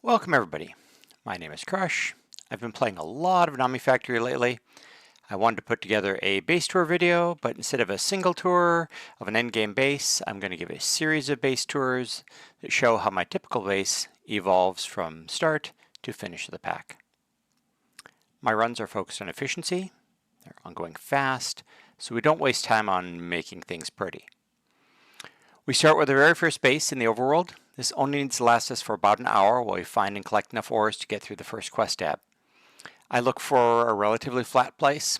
Welcome everybody. My name is Crush. I've been playing a lot of Nomifactory lately. I wanted to put together a base tour video, but instead of a single tour of an endgame base, I'm going to give a series of base tours that show how my typical base evolves from start to finish of the pack. My runs are focused on efficiency. They're on going fast, so we don't waste time on making things pretty. We start with the very first base in the overworld. This only needs to last us for about an hour while we find and collect enough ores to get through the first quest tab. I look for a relatively flat place,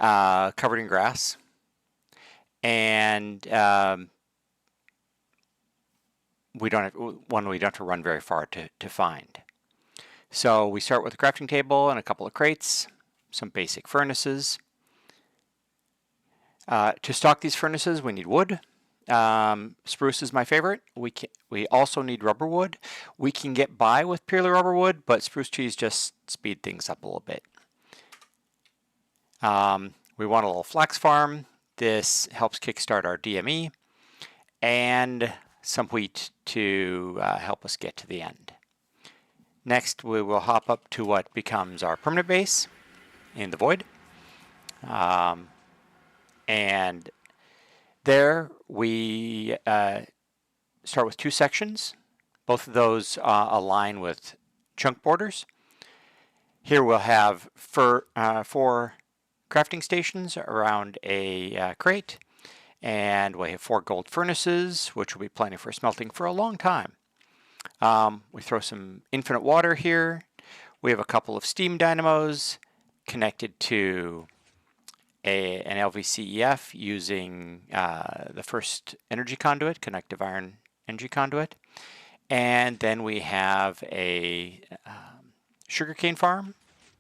covered in grass, and we don't have to run very far to find. So we start with a crafting table and a couple of crates, some basic furnaces. To stock these furnaces, we need wood. Spruce is my favorite. We also need rubber wood. We can get by with purely rubber wood, but spruce trees just speed things up a little bit. We want a little flax farm. This helps kickstart our DME, and some wheat to help us get to the end. Next, we will hop up to what becomes our permanent base in the void, and there we start with two sections. Both of those align with chunk borders. Here we'll have four crafting stations around a crate, and we have 4 gold furnaces, which will be plenty for smelting for a long time. We throw some infinite water here. We have a couple of steam dynamos connected to an LVCEF using the first energy conduit, conductive iron energy conduit. And then we have a sugarcane farm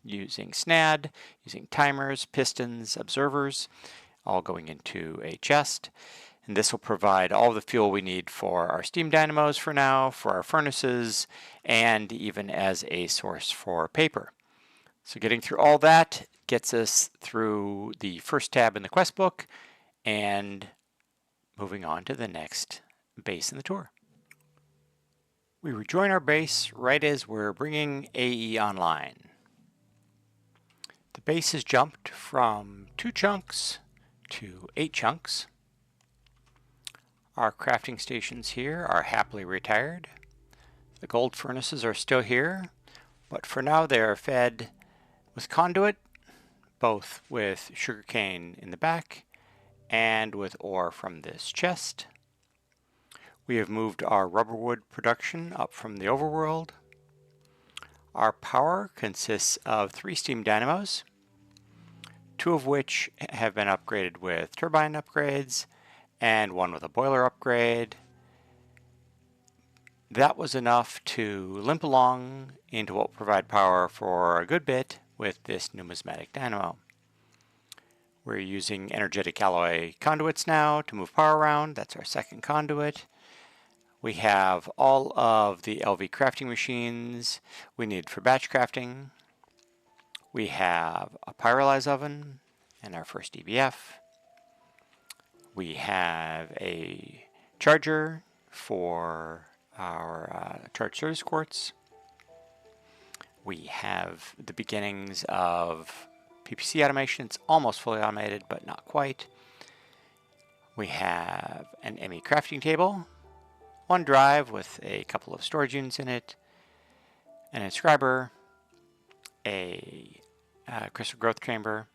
using SNAD, using timers, pistons, observers, all going into a chest. And this will provide all the fuel we need for our steam dynamos for now, for our furnaces, and even as a source for paper. So getting through all that gets us through the first tab in the quest book and moving on to the next base in the tour. We rejoin our base right as we're bringing AE online. The base has jumped from 2 chunks to 8 chunks. Our crafting stations here are happily retired. The gold furnaces are still here, but for now they are fed with conduit, both with sugarcane in the back and with ore from this chest. We have moved our rubber wood production up from the overworld. Our power consists of 3 steam dynamos, 2 of which have been upgraded with turbine upgrades and 1 with a boiler upgrade. That was enough to limp along into what will provide power for a good bit with this numismatic dynamo. We're using energetic alloy conduits now to move power around. That's our second conduit. We have all of the LV crafting machines we need for batch crafting. We have a pyrolyze oven and our first EBF. We have a charger for our charge service quartz. We have the beginnings of PPC automation. It's almost fully automated, but not quite. We have an ME crafting table, 1 drive with a couple of storage units in it, an inscriber, a crystal growth chamber,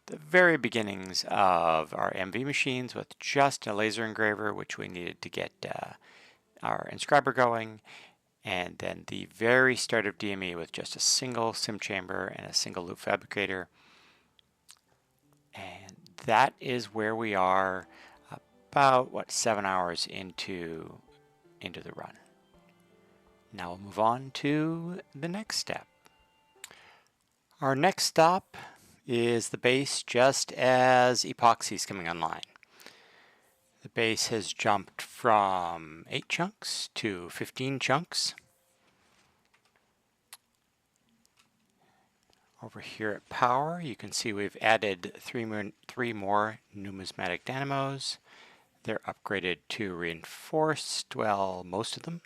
the very beginnings of our MV machines with just a laser engraver, which we needed to get our inscriber going, and then the very start of DME with just a single sim chamber and a single loop fabricator. And that is where we are about, 7 hours into the run. Now we'll move on to the next step. Our next stop is the base just as Epoxy is coming online. The base has jumped from 8 chunks to 15 chunks. Over here at power, you can see we've added 3 more numismatic dynamos. They're upgraded to reinforced, well, most of them.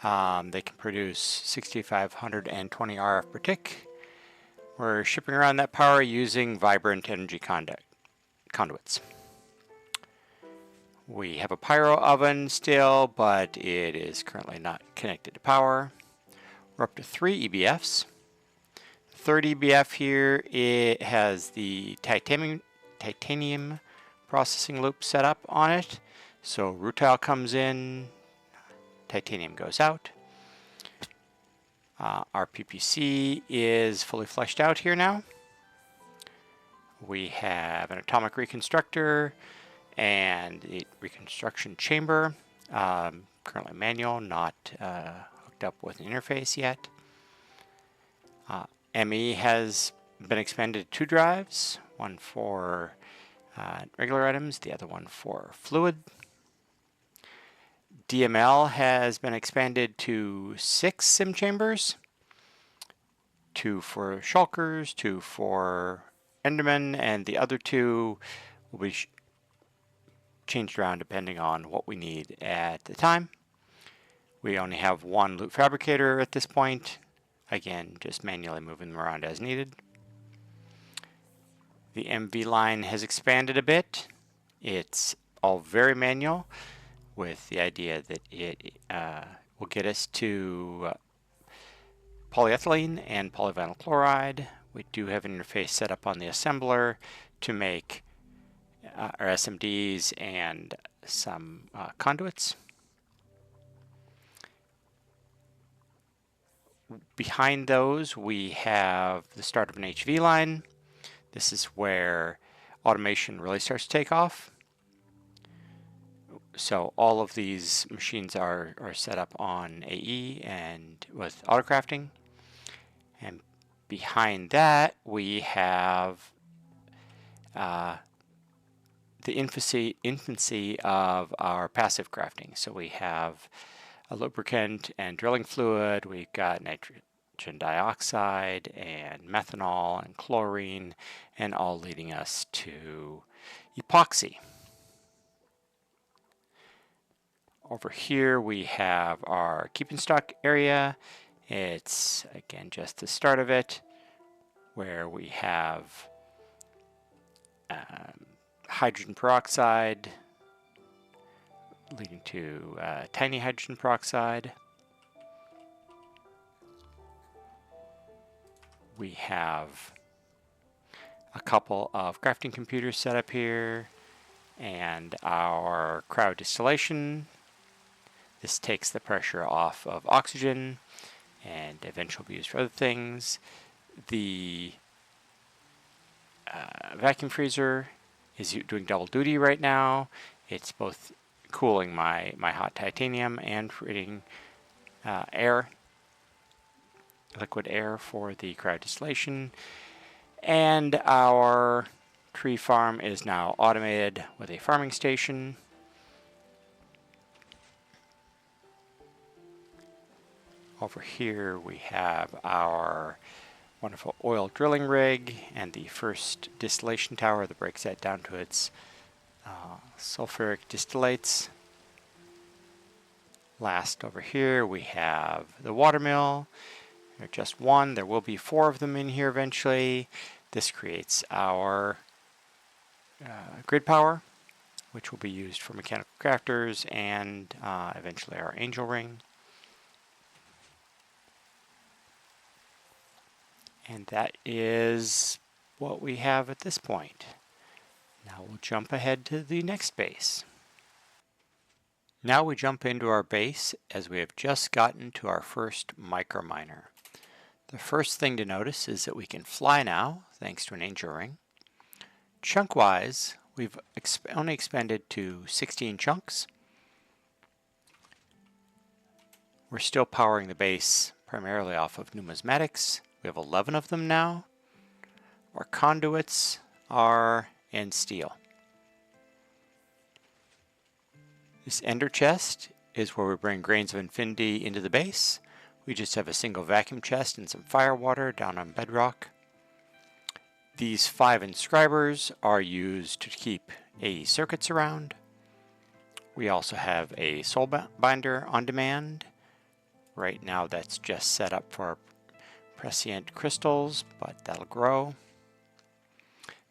They can produce 6,520 RF per tick. We're shipping around that power using vibrant energy conduits. We have a pyro oven still, but it is currently not connected to power. We're up to 3 EBFs. The third EBF here, it has the titanium processing loop set up on it. So rutile comes in, titanium goes out. Our PPC is fully fleshed out here now. We have an atomic reconstructor and a reconstruction chamber. Currently manual, not hooked up with an interface yet. ME has been expanded to 2 drives, one for regular items, the other one for fluid. DML has been expanded to 6 sim chambers, 2 for shulkers, 2 for Endermen, and the other 2 will be changed around depending on what we need at the time. We only have 1 loot fabricator at this point. Again, just manually moving them around as needed. The MV line has expanded a bit. It's all very manual, with the idea that it will get us to polyethylene and polyvinyl chloride. We do have an interface set up on the assembler to make our SMDs and some conduits. Behind those, we have the start of an HV line. This is where automation really starts to take off. So all of these machines are set up on AE and with autocrafting. And behind that, we have the infancy of our passive crafting. So we have a lubricant and drilling fluid. We've got nitrogen dioxide and methanol and chlorine, and all leading us to epoxy. Over here we have our keeping stock area. It's again just the start of it, where we have hydrogen peroxide leading to tiny hydrogen peroxide. We have a couple of crafting computers set up here and our cryo distillation. This takes the pressure off of oxygen and eventually be used for other things. The vacuum freezer is doing double duty right now. It's both cooling my hot titanium and creating liquid air for the cryo distillation. And our tree farm is now automated with a farming station. Over here we have our wonderful oil drilling rig and the first distillation tower that breaks that down to its sulfuric distillates. Last over here we have the water mill. There's just one. There will be 4 of them in here eventually. This creates our grid power, which will be used for mechanical crafters and eventually our angel ring. And that is what we have at this point. Now we'll jump ahead to the next base. Now we jump into our base as we have just gotten to our first micro miner. The first thing to notice is that we can fly now, thanks to an angel ring. Chunk-wise, we've only expanded to 16 chunks. We're still powering the base primarily off of numismatics. We have 11 of them now. Our conduits are in steel. This ender chest is where we bring grains of infinity into the base. We just have a single vacuum chest and some fire water down on bedrock. These 5 inscribers are used to keep AE circuits around. We also have a soul binder on demand Right now that's just set up for prescient crystals, but that'll grow.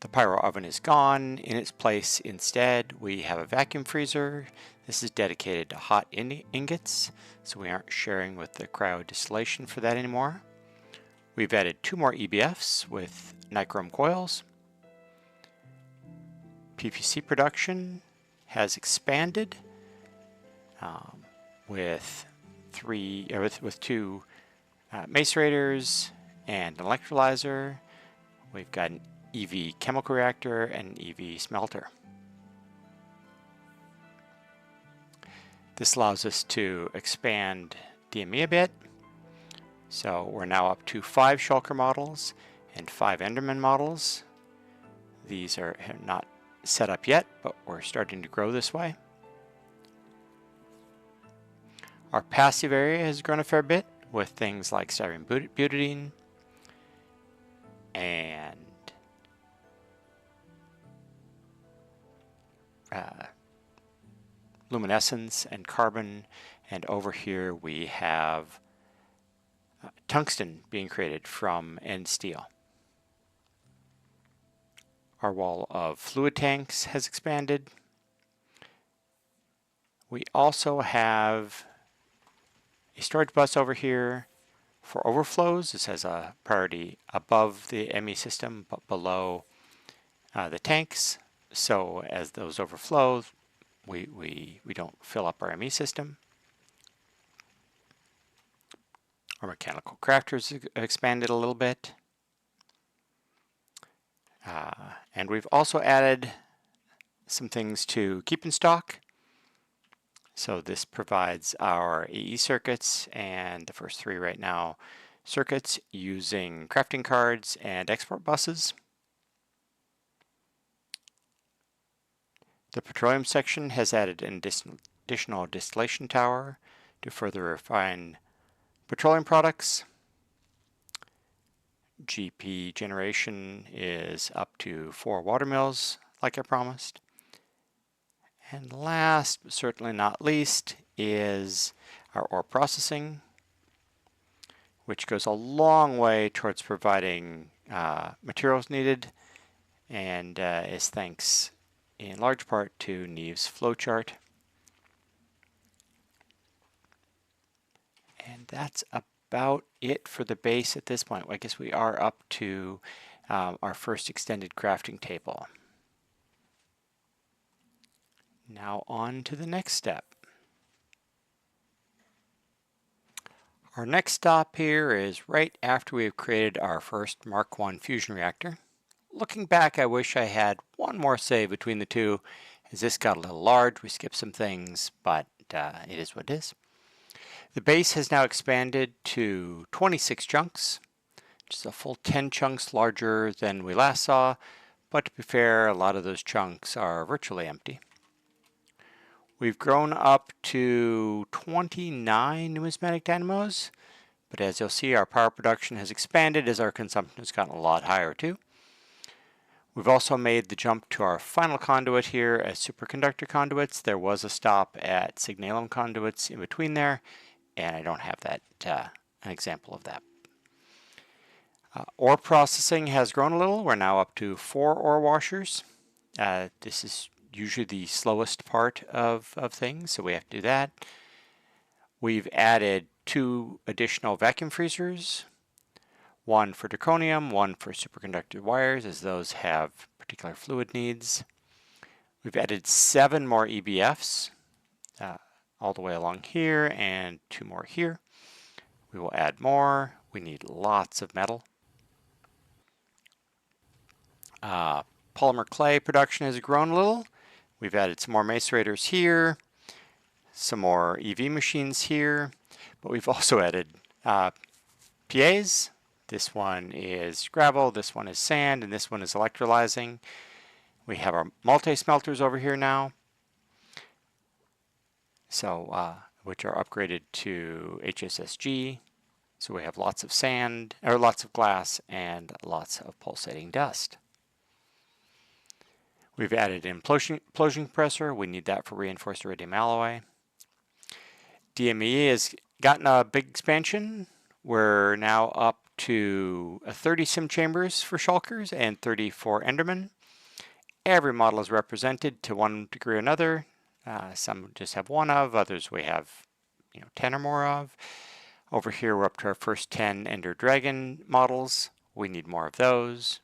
The pyro oven is gone. In its place, instead, we have a vacuum freezer. This is dedicated to hot ingots, so we aren't sharing with the cryo distillation for that anymore. We've added 2 more EBFs with nichrome coils. PVC production has expanded with 2 macerators and an electrolyzer. We've got an EV chemical reactor and an EV smelter. This allows us to expand DME a bit. So we're now up to 5 Shulker models and 5 Enderman models. These are not set up yet, but we're starting to grow this way. Our passive area has grown a fair bit with things like styrene butadiene and luminescence and carbon, and over here we have tungsten being created from end steel. Our wall of fluid tanks has expanded. We also have a storage bus over here for overflows. This has a priority above the ME system but below the tanks. So as those overflow, we don't fill up our ME system. Our mechanical crafters expanded a little bit. And we've also added some things to keep in stock. So this provides our AE circuits and the first 3 right now circuits using crafting cards and export buses. The petroleum section has added an additional distillation tower to further refine petroleum products. GP generation is up to 4 water mills, like I promised. And last, but certainly not least, is our ore processing, which goes a long way towards providing materials needed, and is thanks in large part to Neve's flowchart. And that's about it for the base at this point. I guess we are up to our first extended crafting table. Now on to the next step. Our next stop here is right after we've created our first Mark I fusion reactor. Looking back, I wish I had one more save between the two, as this got a little large. We skipped some things, but it is what it is. The base has now expanded to 26 chunks, which is a full 10 chunks larger than we last saw, but to be fair, a lot of those chunks are virtually empty. We've grown up to 29 numismatic dynamos, but as you'll see, our power production has expanded as our consumption has gotten a lot higher too. We've also made the jump to our final conduit here as superconductor conduits. There was a stop at signalum conduits in between there, and I don't have that an example of that. Ore processing has grown a little. We're now up to 4 ore washers. This is usually the slowest part of things, so we have to do that. We've added 2 additional vacuum freezers, one for Neutronium, one for superconductor wires, as those have particular fluid needs. We've added 7 more EBFs all the way along here and 2 more here. We will add more. We need lots of metal. Polymer clay production has grown a little. We've added some more macerators here, some more EV machines here, but we've also added PAs. This one is gravel, this one is sand, and this one is electrolyzing. We have our multi-smelters over here now, so which are upgraded to HSSG. So we have lots of sand, or lots of glass, and lots of pulsating dust. We've added an implosion compressor. We need that for reinforced iridium alloy. DME is gotten a big expansion. We're now up to 30 sim chambers for shulkers and 30 for Endermen. Every model is represented to one degree or another. Some just have one of, others we have 10 or more of. Over here we're up to our first 10 Ender Dragon models. We need more of those.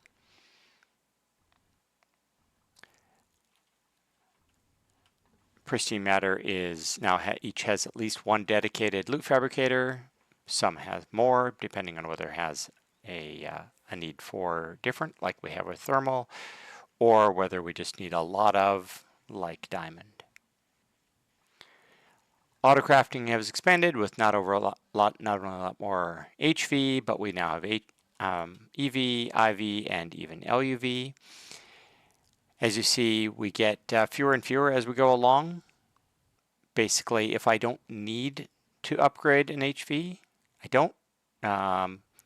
Pristine Matter is now each has at least one dedicated loot fabricator. Some has more, depending on whether it has a need for different, like we have with thermal, or whether we just need a lot of, like diamond. Autocrafting has expanded with not only a lot more HV, but we now have EV, IV, and even LUV. As you see, we get fewer and fewer as we go along. Basically, if I don't need to upgrade an HV, I don't.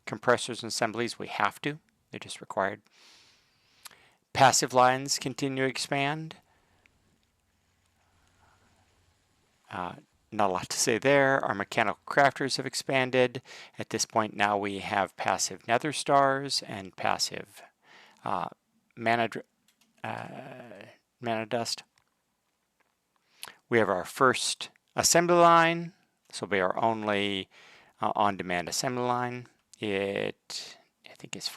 Compressors and assemblies, we have to. They're just required. Passive lines continue to expand. Not a lot to say there. Our mechanical crafters have expanded. At this point now we have passive nether stars and passive mana dust. We have our first assembly line. This will be our only on-demand assembly line. I think it's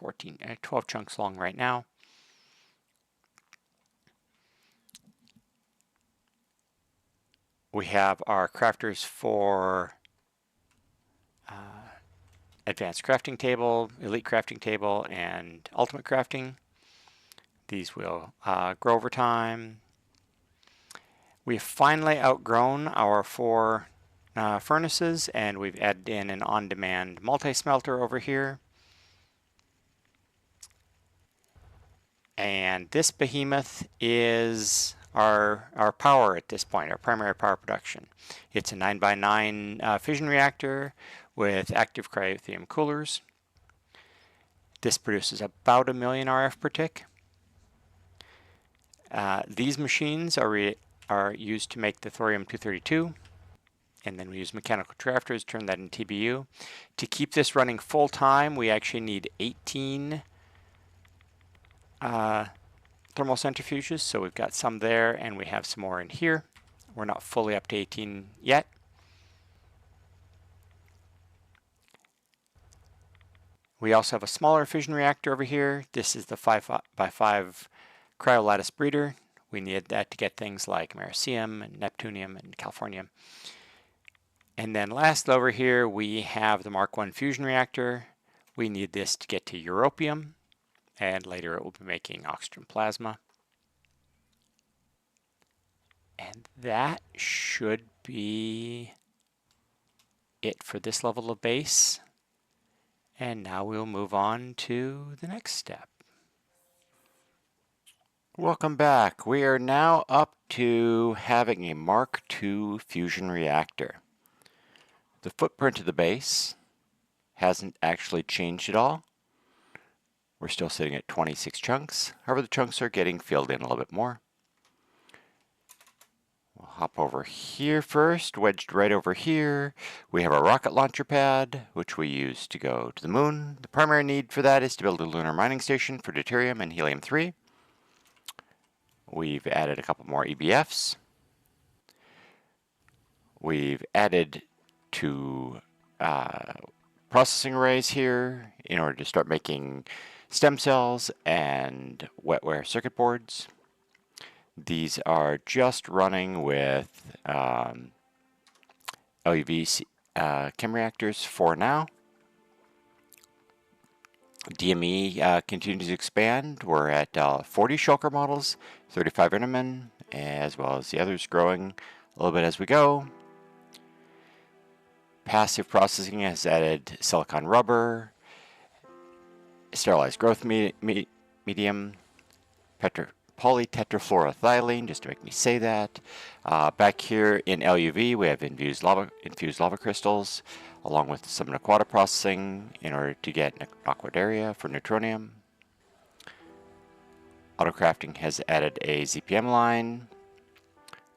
12 chunks long right now. We have our crafters for advanced crafting table, elite crafting table, and ultimate crafting. These will grow over time. We've finally outgrown our 4 furnaces, and we've added in an on-demand multi-smelter over here. And this behemoth is our power at this point, our primary power production. It's a 9x9 fission reactor with active cryothium coolers. This produces about 1 million RF per tick. These machines are used to make the thorium-232, and then we use mechanical crafters to turn that into TBU. To keep this running full time, we actually need 18 thermal centrifuges, so we've got some there and we have some more in here. We're not fully up to 18 yet. We also have a smaller fission reactor over here. This is the 5x5 cryolattice breeder. We need that to get things like americium and neptunium and californium. And then last over here we have the Mark I fusion reactor. We need this to get to europium, and later it will be making oxygen plasma. And that should be it for this level of base. And now we'll move on to the next step. Welcome back. We are now up to having a Mark II fusion reactor. The footprint of the base hasn't actually changed at all. We're still sitting at 26 chunks. However, the chunks are getting filled in a little bit more. We'll hop over here first, wedged right over here. We have a rocket launcher pad, which we use to go to the moon. The primary need for that is to build a lunar mining station for deuterium and helium-3. We've added a couple more EBFs. We've added 2 processing arrays here in order to start making stem cells and wetware circuit boards. These are just running with LUV chem reactors for now. DME continues to expand. We're at 40 shulker models, 35 Endermen, as well as the others growing a little bit as we go. Passive processing has added silicon rubber, sterilized growth medium, polytetrafluoroethylene, just to make me say that. Back here in LUV, we have infused lava crystals, along with some Naquata processing in order to get Aquadaria for Neutronium. Autocrafting has added a ZPM line.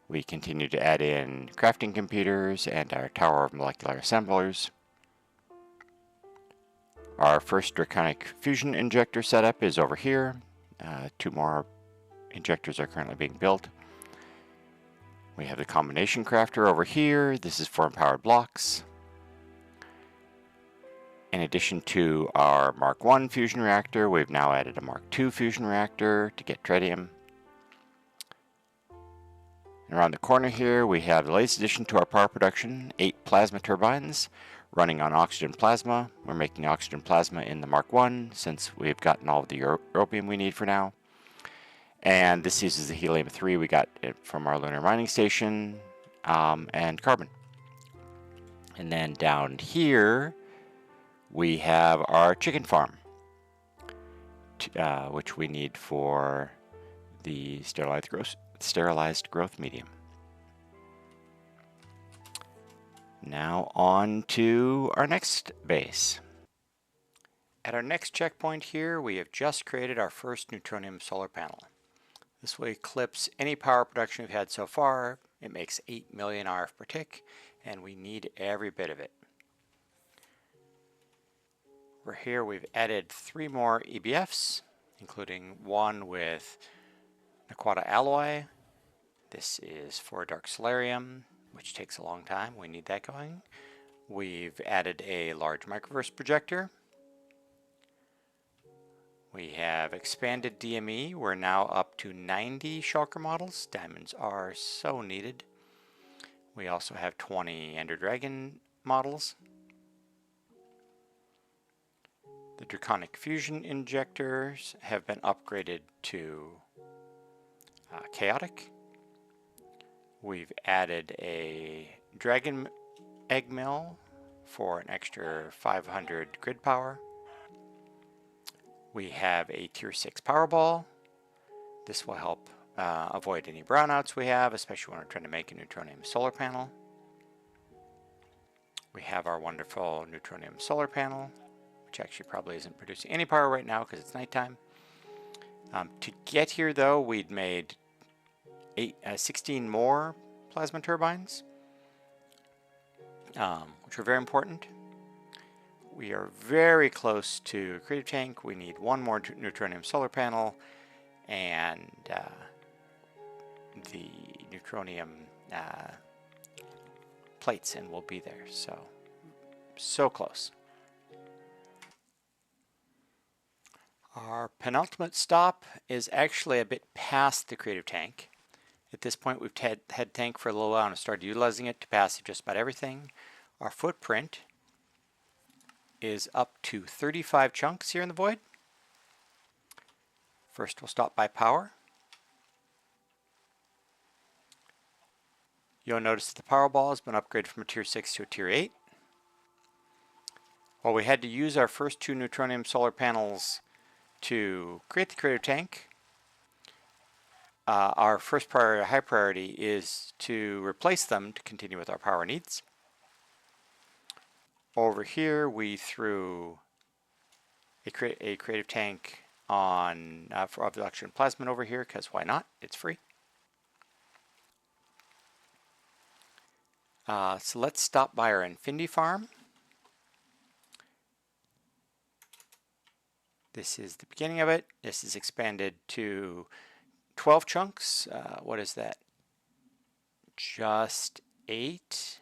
We continue to add in crafting computers and our tower of molecular assemblers. Our first Draconic fusion injector setup is over here. 2 more injectors are currently being built. We have the combination crafter over here. This is for empowered blocks. In addition to our Mark I fusion reactor, we've now added a Mark II fusion reactor to get tritium. And around the corner here, we have the latest addition to our power production, 8 plasma turbines running on oxygen plasma. We're making oxygen plasma in the Mark I since we've gotten all of the europium we need for now. And this uses the helium-3 we got from our lunar mining station, and carbon. And then down here, we have our chicken farm, which we need for the sterilized growth medium. Now on to our next base. At our next checkpoint here, we have just created our first Neutronium solar panel. This will eclipse any power production we've had so far. It makes 8 million RF per tick, and we need every bit of it. Over here we've added 3 more EBFs, including one with Naquata alloy. This is for dark solarium, which takes a long time. We need that going. We've added a large microverse projector. We have expanded DME. We're now up to 90 shulker models. Diamonds are so needed. We also have 20 Ender Dragon models. The Draconic fusion injectors have been upgraded to chaotic. We've added a dragon egg mill for an extra 500 grid power. We have a tier 6 Powerball. This will help avoid any brownouts we have, especially when we're trying to make a Neutronium solar panel. We have our wonderful Neutronium solar panel, which actually probably isn't producing any power right now because it's nighttime. To get here though, we'd made 16 more plasma turbines, which are very important. We are very close to a creative tank. We need 1 more Neutronium solar panel and the Neutronium plates, and we'll be there. So close. Our penultimate stop is actually a bit past the creative tank. At this point, we've had tank for a little while and started utilizing it to pass just about everything. Our footprint is up to 35 chunks here in the void. First, we'll stop by power. You'll notice that the Powerball has been upgraded from a tier 6 to a tier 8. While we had to use our first 2 Neutronium solar panels to create the creative tank, our first priority, high priority, is to replace them to continue with our power needs. Over here, we threw a creative tank on for the oxygen plasma over here, because why not? It's free. So let's stop by our Infinity farm. This is the beginning of it. This is expanded to 12 chunks. What is that? Just 8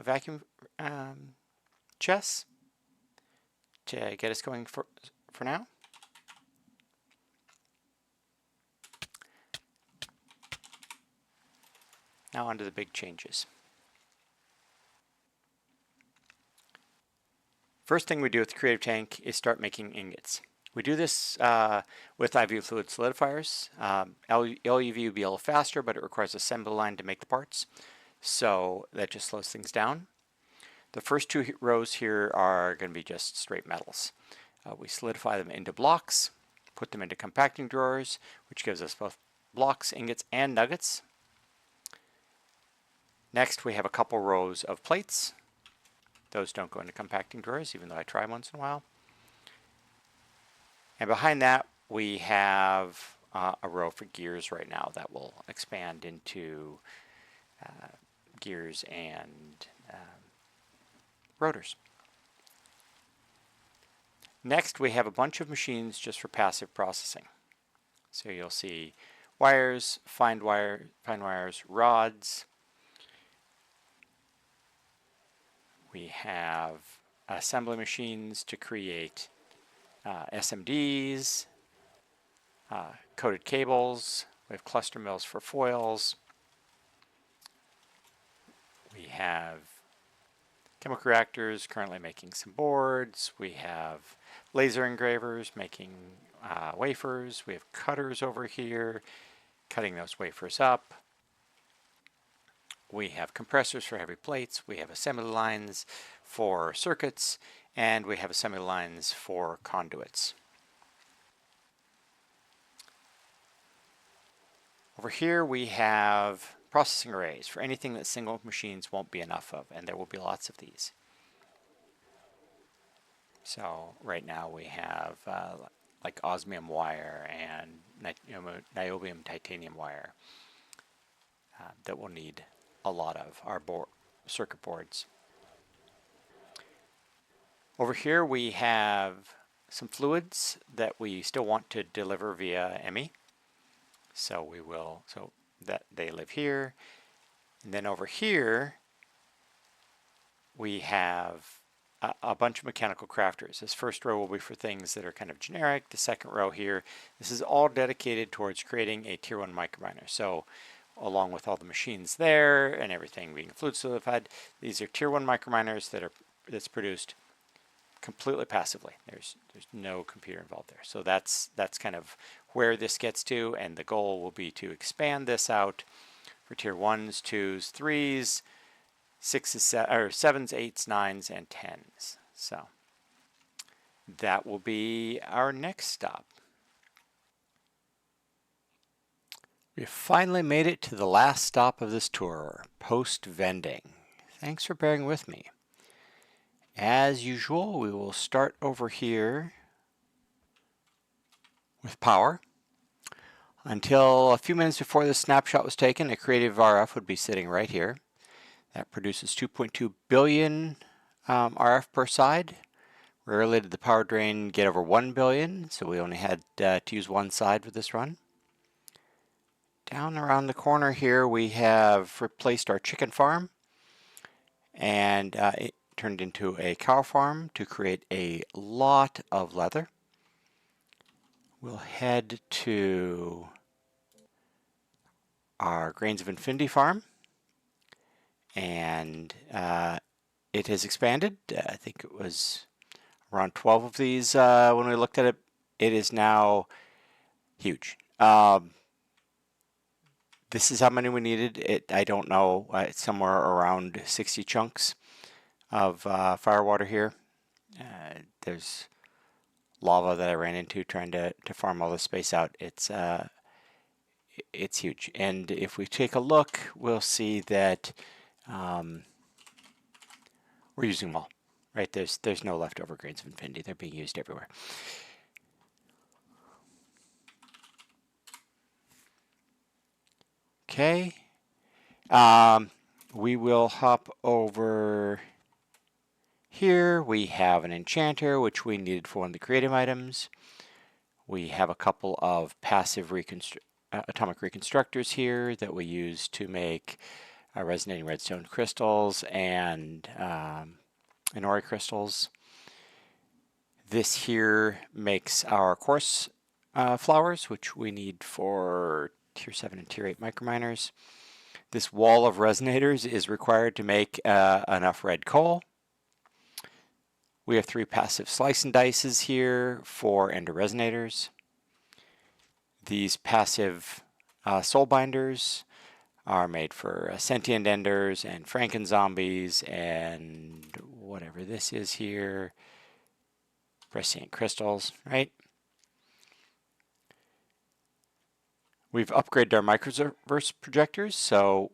vacuum chests to get us going for now. Now on to the big changes. First thing we do with the creative tank is start making ingots. We do this with IV fluid solidifiers. LUV would be a little faster, but it requires an assembly line to make the parts, so that just slows things down. The first 2 rows here are going to be just straight metals. We solidify them into blocks, put them into compacting drawers, which gives us both blocks, ingots, and nuggets. Next, we have a couple rows of plates. Those don't go into compacting drawers, even though I try once in a while. And behind that, we have a row for gears right now that will expand into gears and rotors. Next, we have a bunch of machines just for passive processing. So you'll see wires, fine wires, rods. We have assembly machines to create SMDs, coated cables. We have cluster mills for foils. We have chemical reactors currently making some boards. We have laser engravers making wafers. We have cutters over here cutting those wafers up. We have compressors for heavy plates. We have assembly lines for circuits, and we have assembly lines for conduits. Over here we have processing arrays for anything that single machines won't be enough of, and there will be lots of these. So right now we have like osmium wire and niobium titanium wire that we'll need a lot of our circuit boards. Over here we have some fluids that we still want to deliver via ME. So that they live here. And then over here we have a bunch of mechanical crafters. This first row will be for things that are kind of generic. The second row here, this is all dedicated towards creating a tier 1 microminer. So along with all the machines there and everything being fluid solidified, these are tier 1 microminers that's produced completely passively. There's no computer involved there. So that's kind of where this gets to, and the goal will be to expand this out for tier 1s, 2s, 3s, 6s, 7s, 8s, 9s, and 10s. So that will be our next stop. We've finally made it to the last stop of this tour, post-vending. Thanks for bearing with me. As usual, we will start over here with power. Until a few minutes before this snapshot was taken, a creative RF would be sitting right here. That produces 2.2 billion RF per side. Rarely did the power drain get over 1 billion, so we only had to use one side with this run. Down around the corner here we have replaced our chicken farm, and it turned into a cow farm to create a lot of leather. We'll head to our Grains of Infinity farm, and it has expanded. I think it was around 12 of these when we looked at it. It is now huge. This is how many we needed. I don't know. It's somewhere around 60 chunks of firewater here. There's lava that I ran into trying to farm all this space out. It's huge. And if we take a look, we'll see that we're using them all. Right? There's no leftover Grains of Infinity. They're being used everywhere. Okay. We will hop over here. We have an enchanter, which we needed for one of the creative items. We have a couple of passive atomic reconstructors here that we use to make resonating redstone crystals and Inori crystals. This here makes our coarse flowers, which we need for tier 7 and tier 8 microminers. This wall of resonators is required to make enough red coal. We have 3 passive slice and dices here for ender resonators. These passive soul binders are made for sentient enders and franken zombies and whatever this is here, prescient crystals, right? We've upgraded our microverse projectors, so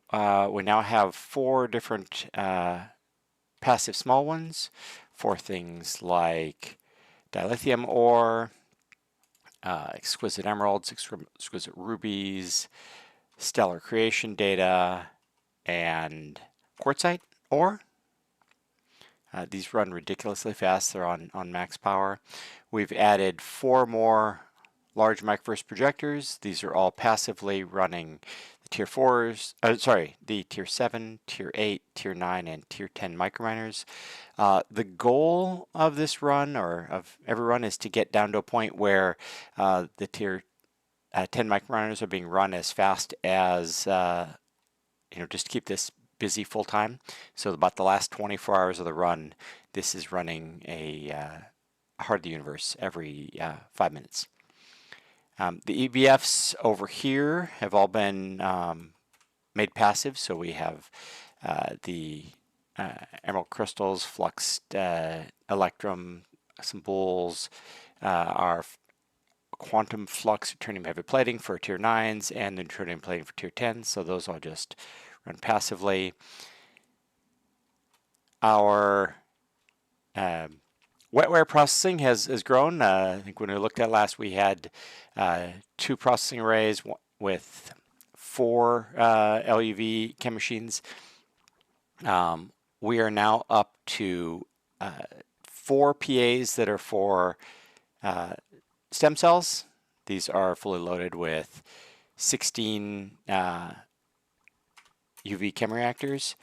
we now have 4 different passive small ones for things like dilithium ore, exquisite emeralds, exquisite rubies, stellar creation data, and quartzite ore. These run ridiculously fast. They're on max power. We've added 4 more large microburst projectors. These are all passively running the tier 4s, the tier 7, tier 8, tier 9, and tier 10 microminers. The goal of this run, or of every run, is to get down to a point where the tier 10 microminers are being run as fast as, just to keep this busy full time. So about the last 24 hours of the run, this is running a Heart of the Universe every 5 minutes. The EBFs over here have all been made passive, so we have the emerald crystals, fluxed electrum, some bulls, our quantum flux Neutronium heavy plating for tier 9s, and the Neutronium plating for tier 10s, so those all just run passively. Our wetware processing has grown. I think when we looked at last, we had 2 processing arrays with 4 LUV chem machines. We are now up to 4 PAs that are for stem cells. These are fully loaded with 16 UV chem reactors.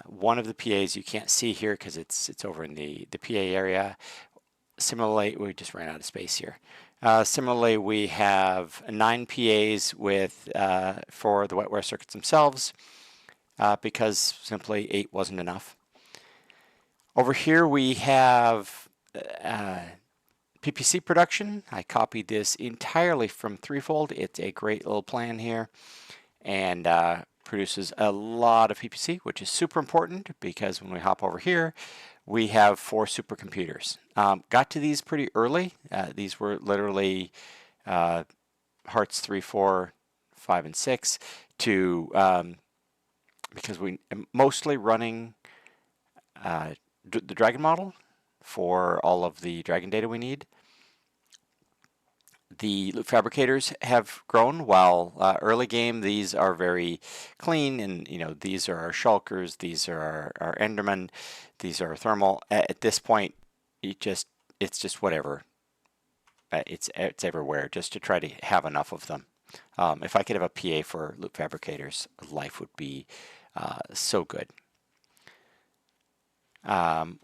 One of the PAs you can't see here because it's over in the PA area. Similarly, we just ran out of space here. Similarly, we have 9 PAs with for the wetware circuits themselves because simply 8 wasn't enough. Over here we have PPC production. I copied this entirely from Threefold. It's a great little plan here, and produces a lot of PPC, which is super important because when we hop over here, we have 4 supercomputers. Got to these pretty early. These were literally hearts 3, 4, 5, and 6 to because we mostly running the Dragon model for all of the Dragon data we need. The loop fabricators have grown. While early game, these are very clean, and these are our shulkers, these are our Enderman, these are thermal. At this point, it's just whatever. It's everywhere, just to try to have enough of them. If I could have a PA for loop fabricators, life would be so good.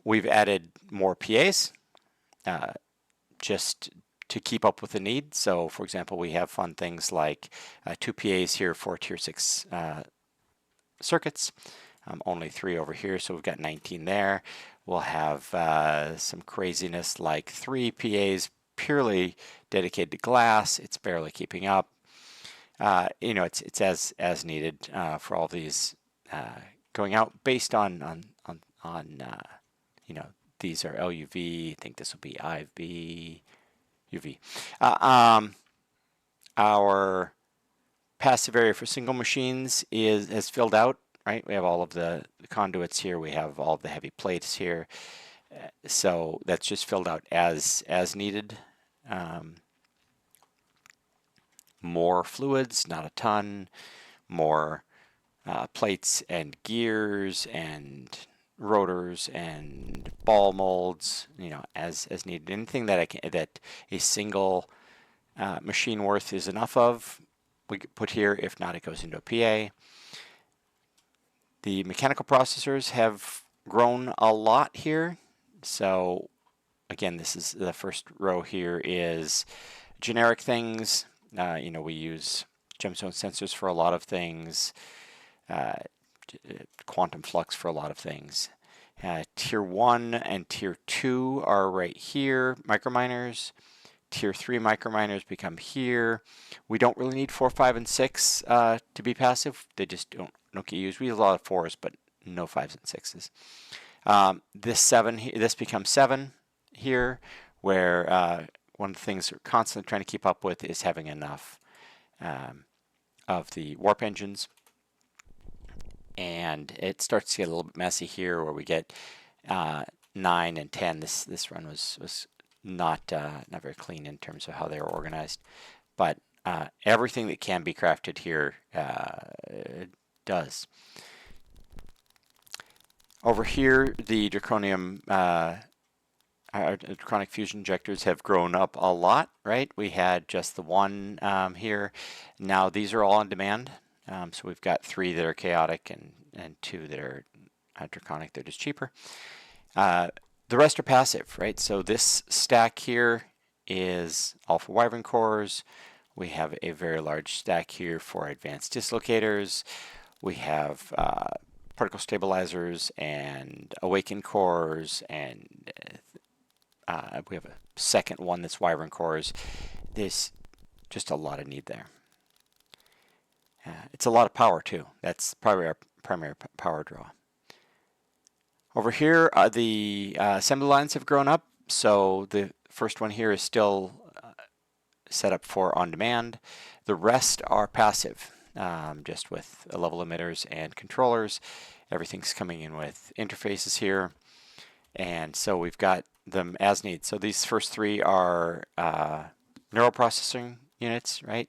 We've added more PAs just to keep up with the need. So, for example, we have fun things like 2 PAs here for tier 6 circuits, only 3 over here, so we've got 19 there. We'll have some craziness like 3 PAs purely dedicated to glass. It's barely keeping up. It's as needed for all these going out based on these are LUV. I think this will be IV. UV. Our passive area for single machines has filled out, right? We have all of the conduits here. We have all of the heavy plates here. So that's just filled out as needed. More fluids, not a ton. More plates and gears and rotors and ball molds, as needed. Anything that that a single machine worth is enough of, we put here. If not, it goes into a PA. The mechanical processors have grown a lot here. So again, this is the first row here is generic things. We use gemstone sensors for a lot of things. Quantum flux for a lot of things. Tier 1 and Tier 2 are right here, microminers. Tier 3 microminers become here. We don't really need 4, 5, and 6 to be passive. They just don't get used. We use a lot of 4s, but no 5s and 6s. This becomes 7 here, where one of the things we're constantly trying to keep up with is having enough of the warp engines. And it starts to get a little bit messy here, where we get 9 and 10. This run was not very clean in terms of how they are organized. But everything that can be crafted here does. Over here, the Neutronium our Draconic fusion injectors have grown up a lot, right? We had just the one here. Now these are all on demand. So we've got 3 that are chaotic and 2 that are draconic. They're just cheaper. The rest are passive, right? So this stack here is all for wyvern cores. We have a very large stack here for advanced dislocators. We have particle stabilizers and awaken cores, and we have a second one that's wyvern cores. There's just a lot of need there. It's a lot of power too. That's probably our primary power draw. Over here, the assembly lines have grown up. So the first one here is still set up for on demand. The rest are passive, just with level emitters and controllers. Everything's coming in with interfaces here. And so we've got them as needed. So these first 3 are neural processing units, right?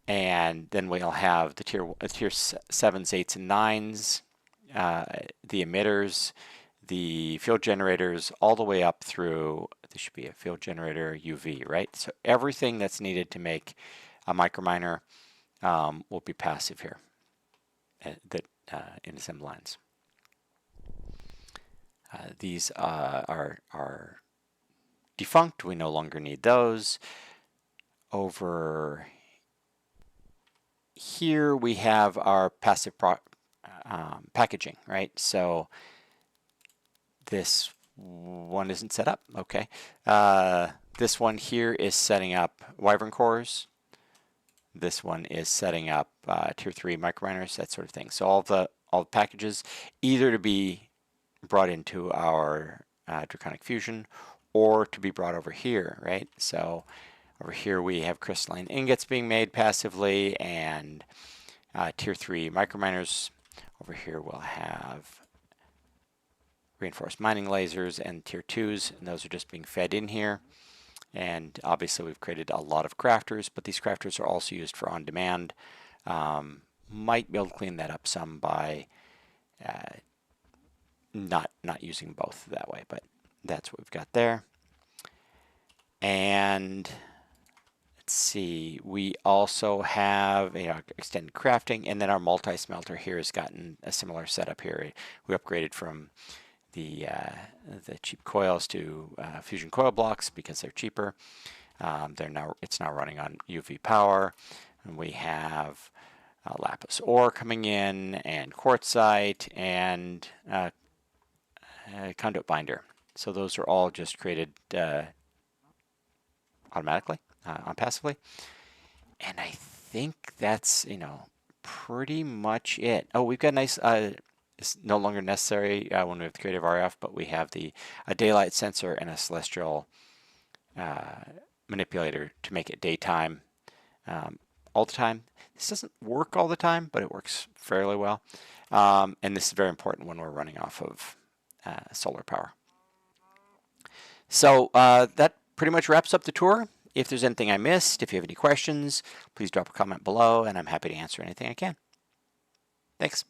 And then we'll have the tier 7s, 8s, and 9s, the emitters, the field generators, all the way up through, this should be a field generator UV, right? So everything that's needed to make a microminer will be passive here in assembly lines. These are defunct. We no longer need those. Over here we have our passive packaging, right? So this one isn't set up. Okay. This one here is setting up wyvern cores. This one is setting up tier 3 microminers, that sort of thing. So all the packages either to be brought into our Draconic Fusion or to be brought over here, right? So over here we have crystalline ingots being made passively and tier 3 microminers. Over here we'll have reinforced mining lasers and tier 2s, and those are just being fed in here. And obviously we've created a lot of crafters, but these crafters are also used for on demand. Might be able to clean that up some by not using both that way, but that's what we've got there. And let's see, we also have extended crafting, and then our multi-smelter here has gotten a similar setup here. We upgraded from the cheap coils to fusion coil blocks because they're cheaper. It's now running on UV power, and we have lapis ore coming in, and quartzite, and conduit binder. So those are all just created automatically, passively. And I think that's pretty much it. Oh, we've got a nice. It's no longer necessary when we have the creative RF, but we have a daylight sensor and a celestial manipulator to make it daytime all the time. This doesn't work all the time, but it works fairly well. And this is very important when we're running off of solar power. So that pretty much wraps up the tour. If there's anything I missed, if you have any questions, please drop a comment below, and I'm happy to answer anything I can. Thanks.